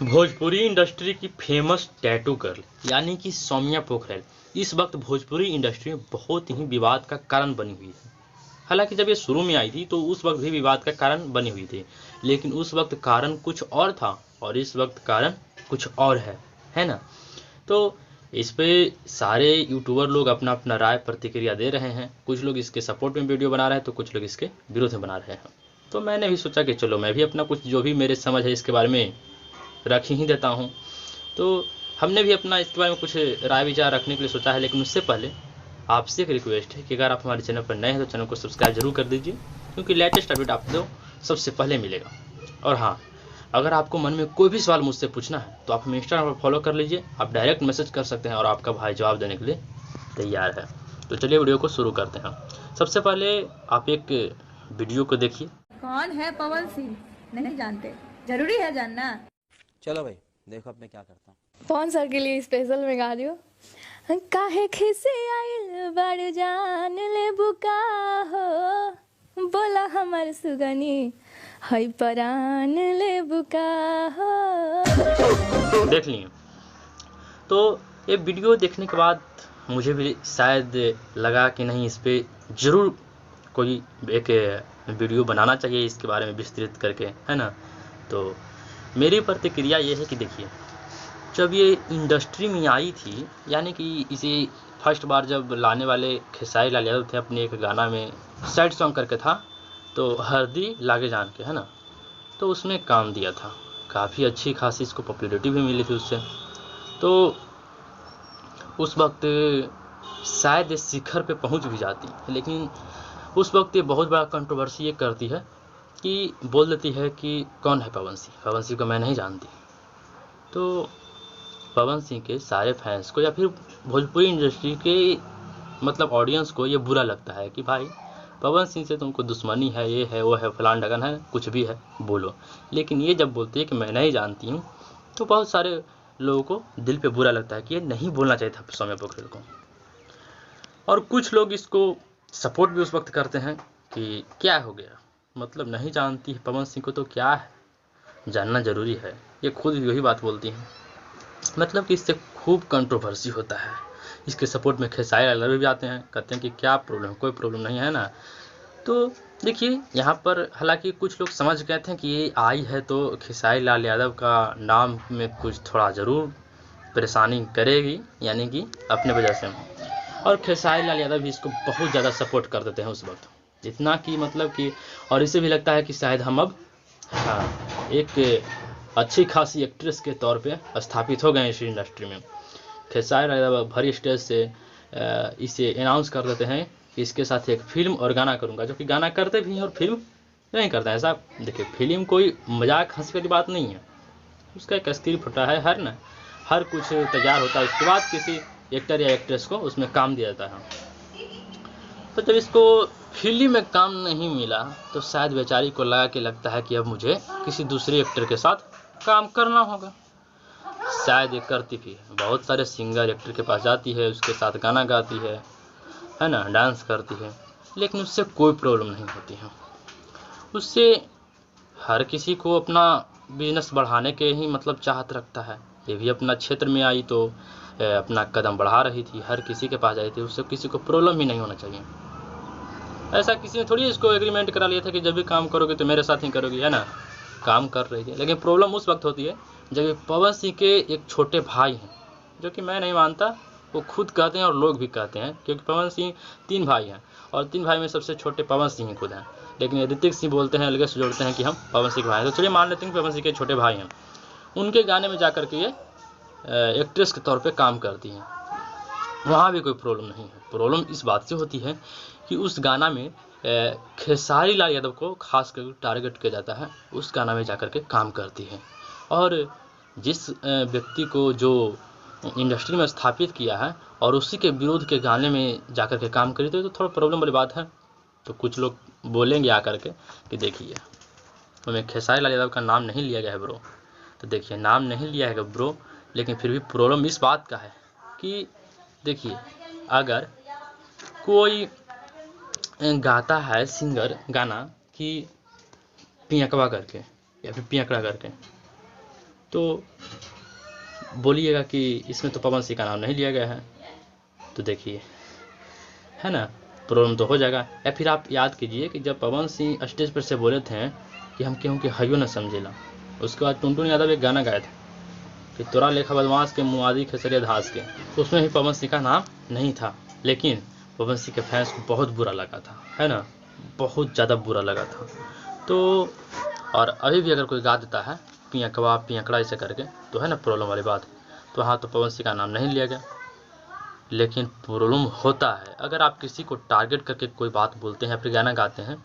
Bhojpuri industry की famous tattoo girl यानी कि सौम्या पोखरेल इस वक्त भोजपुरी इंडस्ट्री में बहुत ही विवाद का कारण बनी हुई है। हालांकि जब ये शुरू में आई थी तो उस वक्त भी विवाद का कारण बनी हुई थी, लेकिन उस वक्त कारण कुछ और था और इस वक्त कारण कुछ और है ना। तो इस पे सारे यूट्यूबर लोग अपना अपना राय प्रतिक्रिया दे रहे हैं। कुछ लोग इसके सपोर्ट में वीडियो बना रहे हैं तो कुछ लोग इसके विरोध में बना रहे हैं। तो मैंने भी सोचा कि चलो मैं भी अपना कुछ जो भी मेरे समझ है इसके बारे में रख ही देता हूँ। तो हमने भी अपना इसके बारे में कुछ राय विचार रखने के लिए सोचा है, लेकिन उससे पहले आपसे एक रिक्वेस्ट है कि अगर आप हमारे चैनल पर नए हैं तो चैनल को सब्सक्राइब जरूर कर दीजिए, क्योंकि लेटेस्ट अपडेट आपको सबसे पहले मिलेगा। और हाँ, अगर आपको मन में कोई भी सवाल मुझसे पूछना है तो आप हमें इंस्टाग्राम पर फॉलो कर लीजिए, आप डायरेक्ट मैसेज कर सकते हैं और आपका भाई जवाब देने के लिए तैयार है। तो चलिए वीडियो को शुरू करते हैं। सबसे पहले आप एक वीडियो को देखिए। कौन है पवन सिंह? नहीं जानते? जरूरी है जानना। चलो भाई देखो अब मैं क्या करता हूँ। पवन सर के लिए स्पेशल में गा रही हूँ। काहे खिसे आइल बड़ जान ले बुका हो, बोला हमर सुगनी हई परान ले बुका हो। देख लिए। तो ये वीडियो देखने के बाद मुझे भी शायद लगा कि नहीं, इस पे ज़रूर कोई एक वीडियो बनाना चाहिए इसके बारे में विस्तृत करके, है ना। तो मेरी प्रतिक्रिया ये है कि देखिए, जब ये इंडस्ट्री में आई थी, यानी कि इसे फर्स्ट बार जब लाने वाले खेसारी लाल यादव थे, अपने एक गाना में सैड सॉन्ग करके था, तो हल्दी लागे जान के, है ना। तो उसमें काम दिया था, काफ़ी अच्छी खासी इसको पॉपुलैरिटी भी मिली थी उससे। तो उस वक्त शायद इस शिखर पे पहुंच भी जाती, लेकिन उस वक्त ये बहुत बड़ा कंट्रोवर्सी ये करती है कि बोल देती है कि कौन है पवन सिंह, पवन सिंह को मैं नहीं जानती। तो पवन सिंह के सारे फैंस को या फिर भोजपुरी इंडस्ट्री के मतलब ऑडियंस को ये बुरा लगता है कि भाई पवन सिंह से तुमको दुश्मनी है, ये है वो है फलान ढगन है, कुछ भी है बोलो। लेकिन ये जब बोलती है कि मैं नहीं जानती हूँ, तो बहुत सारे लोगों को दिल पे बुरा लगता है कि ये नहीं बोलना चाहिए था सौम्या पोखरेल को। और कुछ लोग इसको सपोर्ट भी उस वक्त करते हैं कि क्या हो गया, मतलब नहीं जानती है पवन सिंह को तो क्या है, जानना ज़रूरी है। ये खुद भी वही बात बोलती हैं, मतलब कि इससे खूब कंट्रोवर्सी होता है। इसके सपोर्ट में खेसारी लाल यादव भी आते हैं, कहते हैं कि क्या प्रॉब्लम, कोई प्रॉब्लम नहीं है ना। तो देखिए यहाँ पर हालांकि कुछ लोग समझ गए थे कि ये आई है तो खेसारी लाल यादव का नाम में कुछ थोड़ा ज़रूर परेशानी करेगी, यानी कि अपने वजह से। और खेसारी लाल यादव भी इसको बहुत ज़्यादा सपोर्ट कर देते हैं उस वक्त, जितना कि मतलब कि, और इसे भी लगता है कि शायद हम अब एक अच्छी खासी एक्ट्रेस के तौर पे स्थापित हो गए इस इंडस्ट्री में। खेसारी लाल यादव भरी स्टेज से इसे अनाउंस कर देते हैं कि इसके साथ एक फिल्म और गाना करूंगा, जो कि गाना करते भी हैं और फिल्म नहीं करते हैं। ऐसा देखिए, फिल्म कोई मजाक हंसी वाली बात नहीं है, उसका एक स्क्रिप्ट होता है, हर कुछ तैयार होता है, उसके बाद किसी एक्टर या एक्ट्रेस को उसमें काम दिया जाता है। तो जब इसको फिल्म में काम नहीं मिला तो शायद बेचारी को लगता है कि अब मुझे किसी दूसरे एक्टर के साथ काम करना होगा। शायद ये करती भी है, बहुत सारे सिंगर एक्टर के पास जाती है, उसके साथ गाना गाती है ना, डांस करती है, लेकिन उससे कोई प्रॉब्लम नहीं होती है। उससे हर किसी को अपना बिजनेस बढ़ाने के ही मतलब चाहत रखता है। ये भी अपना क्षेत्र में आई तो अपना कदम बढ़ा रही थी, हर किसी के पास आई थी, उससे किसी को प्रॉब्लम ही नहीं होना चाहिए। ऐसा किसी ने थोड़ी इसको एग्रीमेंट करा लिया था कि जब भी काम करोगे तो मेरे साथ ही करोगे, है ना। काम कर रही थी, लेकिन प्रॉब्लम उस वक्त होती है जब पवन सिंह के एक छोटे भाई हैं, जो कि मैं नहीं मानता, वो खुद कहते हैं और लोग भी कहते हैं, क्योंकि पवन सिंह 3 भाई हैं और 3 भाई में सबसे छोटे पवन सिंह खुद हैं, लेकिन ऋतिक सिंह बोलते हैं, अलग से जोड़ते हैं कि हम पवन सिंह के भाई हैं। तो चलिए मान लेते हैं कि पवन सिंह के छोटे भाई हैं, उनके गाने में जा कर के ये एक्ट्रेस के तौर पर काम करती हैं, वहाँ भी कोई प्रॉब्लम नहीं है। प्रॉब्लम इस बात से होती है कि उस गाना में खेसारी लाल यादव को खास कर टारगेट किया जाता है, उस गाना में जाकर के काम करती है। और जिस व्यक्ति को जो इंडस्ट्री में स्थापित किया है और उसी के विरोध के गाने में जाकर के काम करी, तो थोड़ा प्रॉब्लम वाली बात है। तो कुछ लोग बोलेंगे आकर के कि देखिए हमें खेसारी लाल यादव का नाम नहीं लिया गया है ब्रो। तो देखिए, नाम नहीं लिया है ब्रो, लेकिन फिर भी प्रॉब्लम इस बात का है कि देखिए, अगर कोई गाता है सिंगर गाना कि पियकवा करके या फिर पियकड़ा करके, तो बोलिएगा कि इसमें तो पवन सिंह का नाम नहीं लिया गया है, तो देखिए, है ना, प्रॉब्लम तो हो जाएगा। या फिर आप याद कीजिए कि जब पवन सिंह स्टेज पर से बोले थे कि हम केहू के हयो न समझेला, उसके बाद टुनटुन यादव एक गाना गाए थे कि तोरा लेखा बदमाश के मुआदी खेसरिया धास के, उसमें भी पवन सिंह का नाम नहीं था, लेकिन पवन सिंह के फैंस को बहुत बुरा लगा था, है ना, बहुत ज़्यादा बुरा लगा था। तो और अभी भी अगर कोई गा देता है पिया कबाब पियकड़ा ऐसे करके, तो है ना प्रॉब्लम वाली बात। तो हाँ, तो पवन सिंह का नाम नहीं लिया गया, लेकिन प्रॉब्लम होता है अगर आप किसी को टारगेट करके कोई बात बोलते हैं, फिर गाना गाते हैं,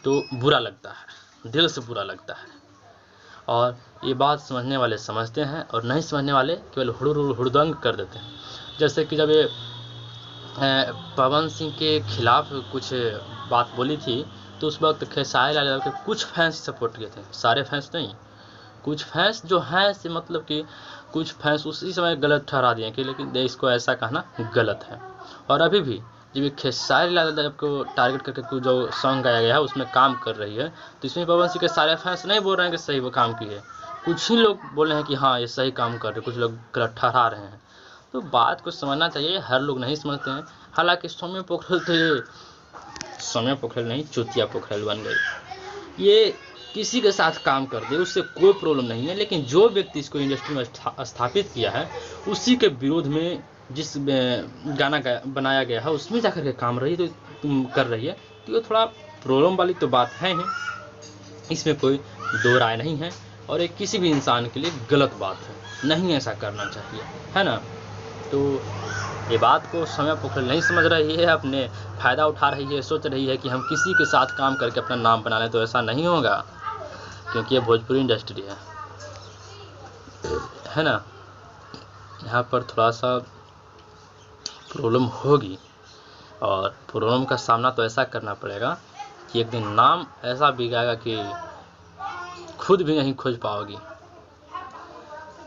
तो बुरा लगता है, दिल से बुरा लगता है। और ये बात समझने वाले समझते हैं और नहीं समझने वाले केवल हुड़दंग कर देते हैं। जैसे कि जब ये पवन सिंह के खिलाफ कुछ बात बोली थी, तो उस वक्त खेसारी लाल यादव के कुछ फैंस सपोर्ट किए थे, सारे फैंस नहीं, कुछ फैंस जो हैं से मतलब कि कुछ फैंस उसी समय गलत ठहरा दिए कि लेकिन इसको ऐसा कहना गलत है। और अभी भी जब ये खेसारी लाल यादव को टारगेट करके जो सॉन्ग गाया गया है उसमें काम कर रही है, तो इसमें पवन सिंह के सारे फैंस नहीं बोल रहे हैं कि सही वो काम की है, कुछ ही लोग बोल रहे हैं कि हाँ ये सही काम कर रहे, कुछ लोग गलत ठहरा रहे हैं। तो बात को समझना चाहिए, हर लोग नहीं समझते हैं। हालांकि सौम्या पोखरेल तो ये सौम्या पोखरेल नहीं, चूतिया पोखरेल बन गई। ये किसी के साथ काम कर दे उससे कोई प्रॉब्लम नहीं है, लेकिन जो व्यक्ति इसको इंडस्ट्री में स्थापित किया है उसी के विरोध में जिस गाना बनाया गया है उसमें जाकर के काम रही तो कर रही है, तो ये थोड़ा प्रॉब्लम वाली तो बात है ही, इसमें कोई दो राय नहीं है। और एक किसी भी इंसान के लिए गलत बात है, नहीं ऐसा करना चाहिए, है ना। तो ये बात को सौम्या पोखरेल नहीं समझ रही है, अपने फ़ायदा उठा रही है, सोच रही है कि हम किसी के साथ काम करके अपना नाम बना लें, तो ऐसा नहीं होगा, क्योंकि ये भोजपुरी इंडस्ट्री है ना। यहाँ पर थोड़ा सा प्रॉब्लम होगी, और प्रॉब्लम का सामना तो ऐसा करना पड़ेगा कि एक दिन नाम ऐसा बिगाएगा कि खुद भी नहीं खोज पाओगी।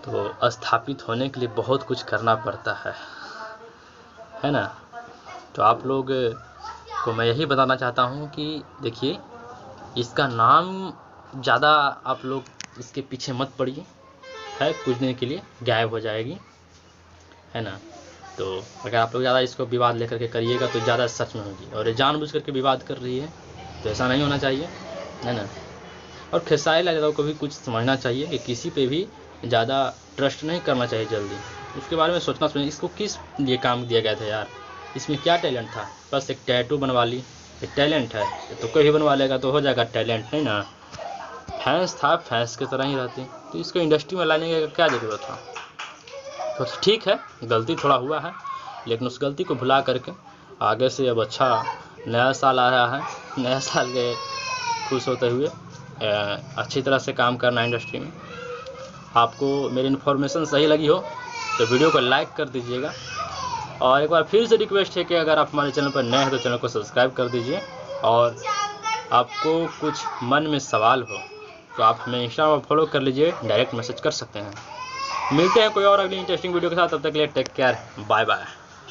तो स्थापित होने के लिए बहुत कुछ करना पड़ता है ना। तो आप लोग को मैं यही बताना चाहता हूँ कि देखिए, इसका नाम ज़्यादा आप लोग इसके पीछे मत पड़िए, है कुछ दिन के लिए गायब हो जाएगी, है ना। तो अगर आप लोग ज़्यादा इसको विवाद लेकर के करिएगा तो ज़्यादा सच में होगी, और ये जानबूझ करके विवाद कर रही है, तो ऐसा नहीं होना चाहिए, है ना। और खेसारी लाल यादव को भी कुछ समझना चाहिए कि किसी पे भी ज़्यादा ट्रस्ट नहीं करना चाहिए जल्दी, उसके बारे में सोचना चाहिए। इसको किस लिए काम दिया गया था यार, इसमें क्या टैलेंट था, बस एक टैटू बनवा ली, एक टैलेंट है तो कोई भी बनवा लेगा तो हो जाएगा टैलेंट, नहीं ना। फैंस था, फैंस की तरह ही रहते, तो इसको इंडस्ट्री में लाने का क्या ज़रूरत था। तो ठीक है, गलती थोड़ा हुआ है, लेकिन उस गलती को भुला करके आगे से अब अच्छा नया साल आ रहा है, नया साल के खुश होते हुए अच्छी तरह से काम करना इंडस्ट्री में। आपको मेरी इन्फॉर्मेशन सही लगी हो तो वीडियो को लाइक कर दीजिएगा, और एक बार फिर से रिक्वेस्ट है कि अगर आप हमारे चैनल पर नए हैं तो चैनल को सब्सक्राइब कर दीजिए। और आपको कुछ मन में सवाल हो तो आप हमें इंस्टाग्राम पर फॉलो कर लीजिए, डायरेक्ट मैसेज कर सकते हैं। मिलते हैं कोई और अगली इंटरेस्टिंग वीडियो के साथ, तब तक के लिए टेक केयर, बाय बाय।